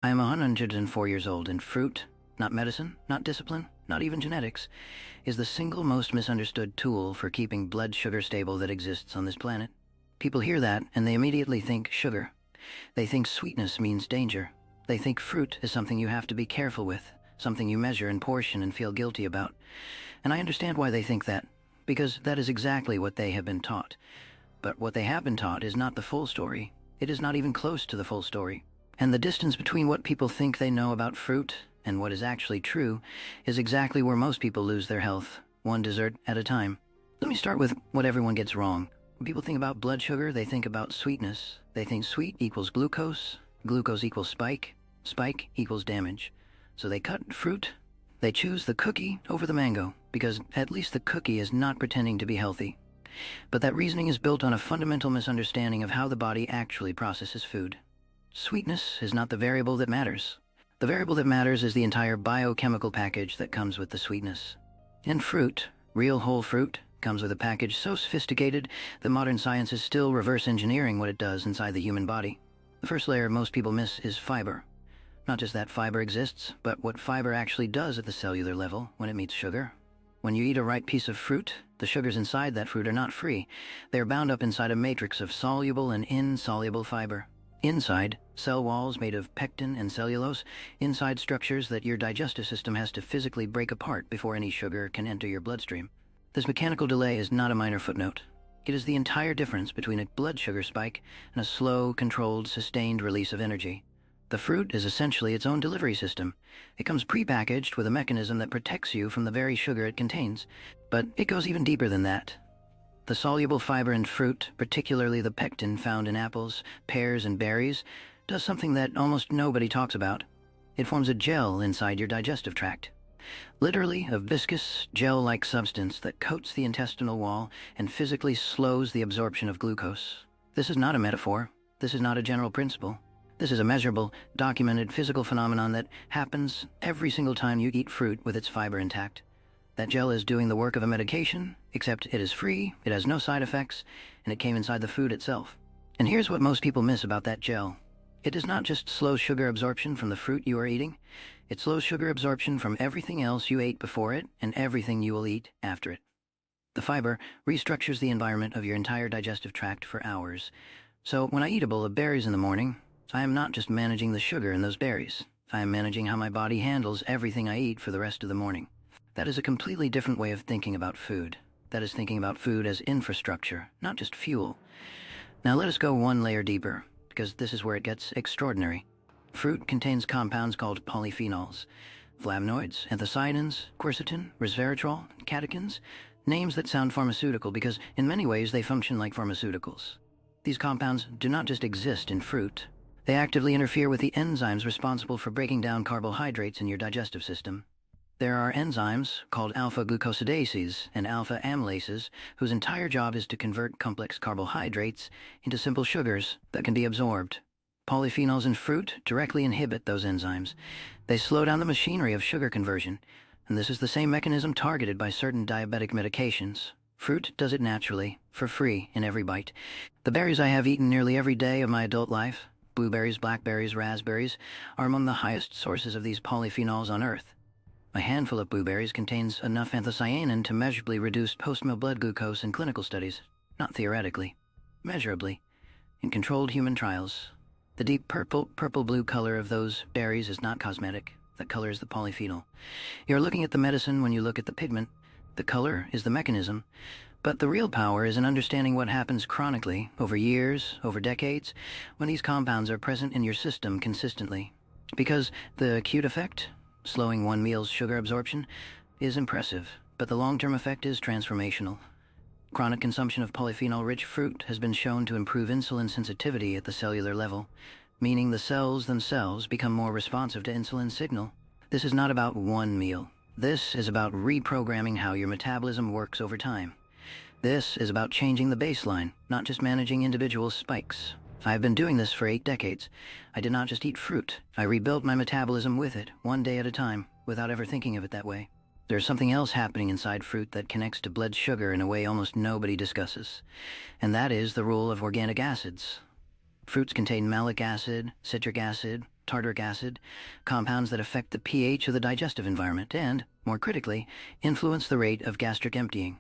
I am 104 years old, and fruit, not medicine, not discipline, not even genetics, is the single most misunderstood tool for keeping blood sugar stable that exists on this planet. People hear that, and they immediately think sugar. They think sweetness means danger. They think fruit is something you have to be careful with, something you measure and portion and feel guilty about. And I understand why they think that, because that is exactly what they have been taught. But what they have been taught is not the full story. It is not even close to the full story. And the distance between what people think they know about fruit and what is actually true is exactly where most people lose their health, one dessert at a time. Let me start with what everyone gets wrong. When people think about blood sugar, they think about sweetness. They think sweet equals glucose, glucose equals spike, spike equals damage. So they cut fruit. They choose the cookie over the mango, because at least the cookie is not pretending to be healthy. But that reasoning is built on a fundamental misunderstanding of how the body actually processes food. Sweetness is not the variable that matters. The variable that matters is the entire biochemical package that comes with the sweetness. In fruit, real whole fruit comes with a package so sophisticated that modern science is still reverse engineering what it does inside the human body. The first layer most people miss is fiber. Not just that fiber exists, but what fiber actually does at the cellular level when it meets sugar. When you eat a ripe piece of fruit, the sugars inside that fruit are not free. They are bound up inside a matrix of soluble and insoluble fiber. Inside, cell walls made of pectin and cellulose, inside structures that your digestive system has to physically break apart before any sugar can enter your bloodstream. This mechanical delay is not a minor footnote. It is the entire difference between a blood sugar spike and a slow, controlled, sustained release of energy. The fruit is essentially its own delivery system. It comes prepackaged with a mechanism that protects you from the very sugar it contains, but it goes even deeper than that. The soluble fiber in fruit, particularly the pectin found in apples, pears, and berries, does something that almost nobody talks about. It forms a gel inside your digestive tract. Literally, a viscous, gel-like substance that coats the intestinal wall and physically slows the absorption of glucose. This is not a metaphor. This is not a general principle. This is a measurable, documented physical phenomenon that happens every single time you eat fruit with its fiber intact. That gel is doing the work of a medication, except it is free, it has no side effects, and it came inside the food itself. And here's what most people miss about that gel. It does not just slow sugar absorption from the fruit you are eating, it slows sugar absorption from everything else you ate before it and everything you will eat after it. The fiber restructures the environment of your entire digestive tract for hours. So when I eat a bowl of berries in the morning, I am not just managing the sugar in those berries. I am managing how my body handles everything I eat for the rest of the morning. That is a completely different way of thinking about food. That is thinking about food as infrastructure, not just fuel. Now let us go one layer deeper, because this is where it gets extraordinary. Fruit contains compounds called polyphenols, flavonoids, anthocyanins, quercetin, resveratrol, catechins, names that sound pharmaceutical because in many ways they function like pharmaceuticals. These compounds do not just exist in fruit. They actively interfere with the enzymes responsible for breaking down carbohydrates in your digestive system. There are enzymes called alpha-glucosidases and alpha-amylases whose entire job is to convert complex carbohydrates into simple sugars that can be absorbed. Polyphenols in fruit directly inhibit those enzymes. They slow down the machinery of sugar conversion, and this is the same mechanism targeted by certain diabetic medications. Fruit does it naturally, for free, in every bite. The berries I have eaten nearly every day of my adult life, blueberries, blackberries, raspberries, are among the highest sources of these polyphenols on Earth. A handful of blueberries contains enough anthocyanin to measurably reduce post-meal blood glucose in clinical studies, not theoretically, measurably, in controlled human trials. The deep purple-blue color of those berries is not cosmetic. That color is the polyphenol. You're looking at the medicine when you look at the pigment. The color is the mechanism. But the real power is in understanding what happens chronically, over years, over decades, when these compounds are present in your system consistently. Because the acute effect, slowing one meal's sugar absorption, is impressive, but the long-term effect is transformational. Chronic consumption of polyphenol-rich fruit has been shown to improve insulin sensitivity at the cellular level, meaning the cells themselves become more responsive to insulin signal. This is not about one meal. This is about reprogramming how your metabolism works over time. This is about changing the baseline, not just managing individual spikes. I've been doing this for 8 decades. I did not just eat fruit. I rebuilt my metabolism with it, one day at a time, without ever thinking of it that way. There's something else happening inside fruit that connects to blood sugar in a way almost nobody discusses, and that is the role of organic acids. Fruits contain malic acid, citric acid, tartaric acid, compounds that affect the pH of the digestive environment and, more critically, influence the rate of gastric emptying.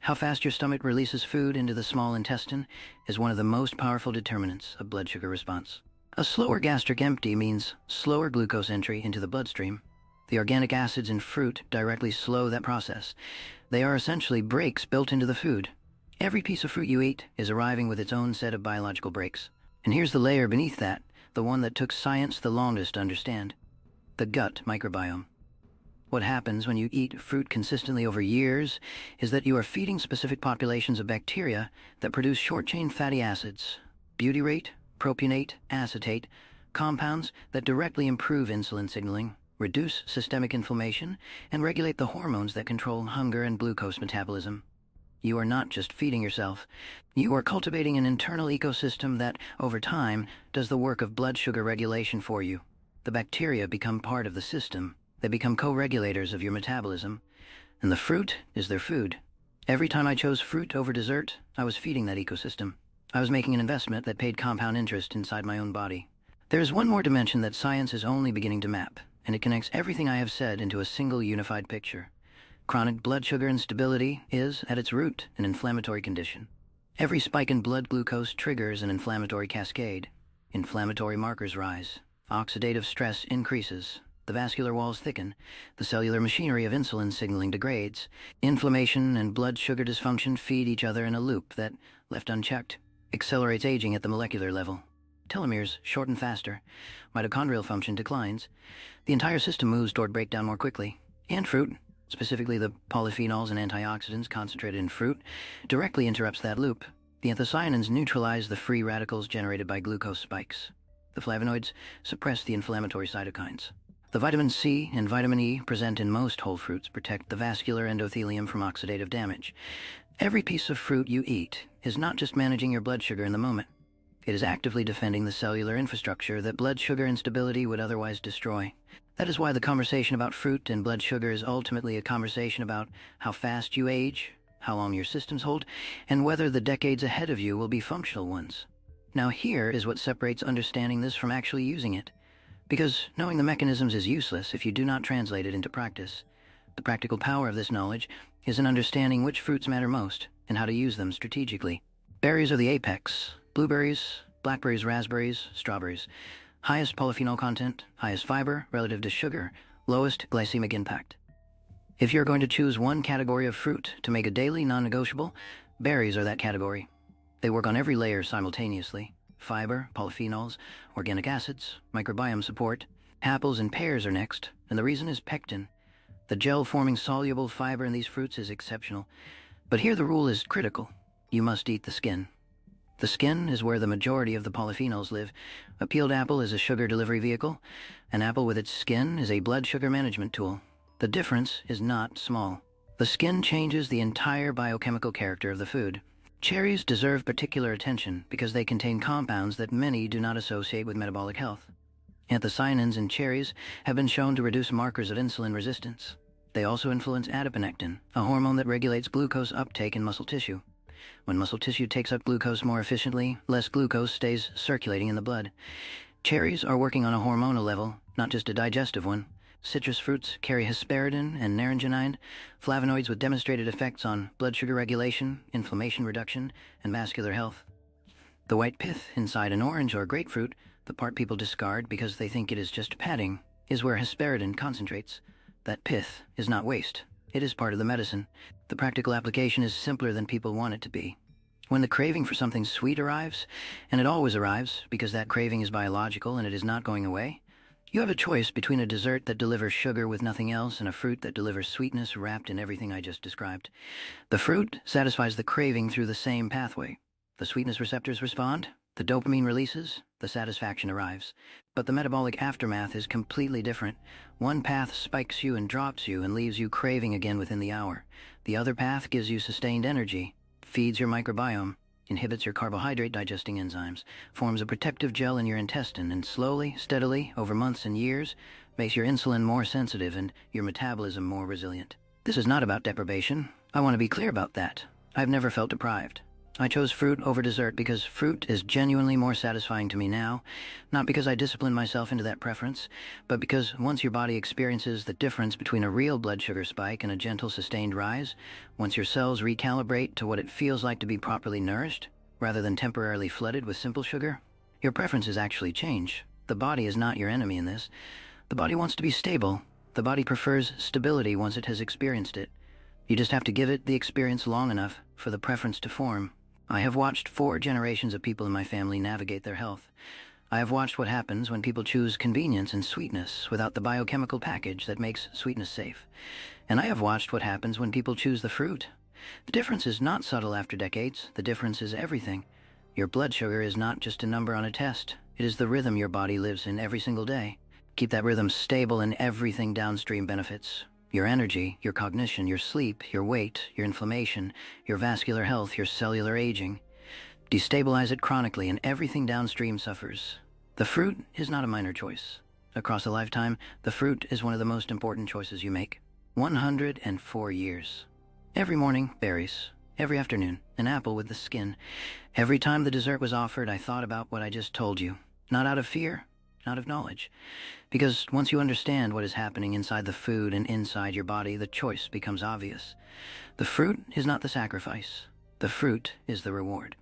How fast your stomach releases food into the small intestine is one of the most powerful determinants of blood sugar response. A slower gastric empty means slower glucose entry into the bloodstream. The organic acids in fruit directly slow that process. They are essentially brakes built into the food. Every piece of fruit you eat is arriving with its own set of biological brakes. And here's the layer beneath that, the one that took science the longest to understand: the gut microbiome. What happens when you eat fruit consistently over years is that you are feeding specific populations of bacteria that produce short-chain fatty acids, butyrate, propionate, acetate, compounds that directly improve insulin signaling, reduce systemic inflammation, and regulate the hormones that control hunger and glucose metabolism. You are not just feeding yourself. You are cultivating an internal ecosystem that, over time, does the work of blood sugar regulation for you. The bacteria become part of the system. They become co-regulators of your metabolism. And the fruit is their food. Every time I chose fruit over dessert, I was feeding that ecosystem. I was making an investment that paid compound interest inside my own body. There is one more dimension that science is only beginning to map, and it connects everything I have said into a single unified picture. Chronic blood sugar instability is, at its root, an inflammatory condition. Every spike in blood glucose triggers an inflammatory cascade. Inflammatory markers rise. Oxidative stress increases. The vascular walls thicken. The cellular machinery of insulin signaling degrades. Inflammation and blood sugar dysfunction feed each other in a loop that, left unchecked, accelerates aging at the molecular level. Telomeres shorten faster. Mitochondrial function declines. The entire system moves toward breakdown more quickly. And fruit, specifically the polyphenols and antioxidants concentrated in fruit, directly interrupts that loop. The anthocyanins neutralize the free radicals generated by glucose spikes. The flavonoids suppress the inflammatory cytokines. The vitamin C and vitamin E present in most whole fruits protect the vascular endothelium from oxidative damage. Every piece of fruit you eat is not just managing your blood sugar in the moment. It is actively defending the cellular infrastructure that blood sugar instability would otherwise destroy. That is why the conversation about fruit and blood sugar is ultimately a conversation about how fast you age, how long your systems hold, and whether the decades ahead of you will be functional ones. Now here is what separates understanding this from actually using it. Because knowing the mechanisms is useless if you do not translate it into practice. The practical power of this knowledge is in understanding which fruits matter most and how to use them strategically. Berries are the apex. Blueberries, blackberries, raspberries, strawberries. Highest polyphenol content, highest fiber relative to sugar, lowest glycemic impact. If you're going to choose one category of fruit to make a daily non-negotiable, berries are that category. They work on every layer simultaneously. Fiber, polyphenols, organic acids, microbiome support. Apples and pears are next, and the reason is pectin. The gel-forming soluble fiber in these fruits is exceptional. But here the rule is critical. You must eat the skin. The skin is where the majority of the polyphenols live. A peeled apple is a sugar delivery vehicle. An apple with its skin is a blood sugar management tool. The difference is not small. The skin changes the entire biochemical character of the food. Cherries deserve particular attention because they contain compounds that many do not associate with metabolic health. Anthocyanins in cherries have been shown to reduce markers of insulin resistance. They also influence adiponectin, a hormone that regulates glucose uptake in muscle tissue. When muscle tissue takes up glucose more efficiently, less glucose stays circulating in the blood. Cherries are working on a hormonal level, not just a digestive one. Citrus fruits carry hesperidin and naringenin, flavonoids with demonstrated effects on blood sugar regulation, inflammation reduction, and vascular health. The white pith inside an orange or grapefruit, the part people discard because they think it is just padding, is where hesperidin concentrates. That pith is not waste. It is part of the medicine. The practical application is simpler than people want it to be. When the craving for something sweet arrives, and it always arrives because that craving is biological and it is not going away, you have a choice between a dessert that delivers sugar with nothing else and a fruit that delivers sweetness wrapped in everything I just described. The fruit satisfies the craving through the same pathway. The sweetness receptors respond, the dopamine releases, the satisfaction arrives. But the metabolic aftermath is completely different. One path spikes you and drops you and leaves you craving again within the hour. The other path gives you sustained energy, feeds your microbiome, inhibits your carbohydrate digesting enzymes, forms a protective gel in your intestine, and slowly, steadily, over months and years, makes your insulin more sensitive and your metabolism more resilient. This is not about deprivation. I want to be clear about that. I've never felt deprived. I chose fruit over dessert because fruit is genuinely more satisfying to me now, not because I disciplined myself into that preference, but because once your body experiences the difference between a real blood sugar spike and a gentle sustained rise, once your cells recalibrate to what it feels like to be properly nourished, rather than temporarily flooded with simple sugar, your preferences actually change. The body is not your enemy in this. The body wants to be stable. The body prefers stability once it has experienced it. You just have to give it the experience long enough for the preference to form. I have watched 4 generations of people in my family navigate their health. I have watched what happens when people choose convenience and sweetness without the biochemical package that makes sweetness safe. And I have watched what happens when people choose the fruit. The difference is not subtle after decades. The difference is everything. Your blood sugar is not just a number on a test. It is the rhythm your body lives in every single day. Keep that rhythm stable and everything downstream benefits. Your energy, your cognition, your sleep, your weight, your inflammation, your vascular health, your cellular aging. Destabilize it chronically and everything downstream suffers. The fruit is not a minor choice. Across a lifetime, the fruit is one of the most important choices you make. 104 years. Every morning, berries. Every afternoon, an apple with the skin. Every time the dessert was offered, I thought about what I just told you. Not out of fear, not of knowledge. Because once you understand what is happening inside the food and inside your body, the choice becomes obvious. The fruit is not the sacrifice. The fruit is the reward.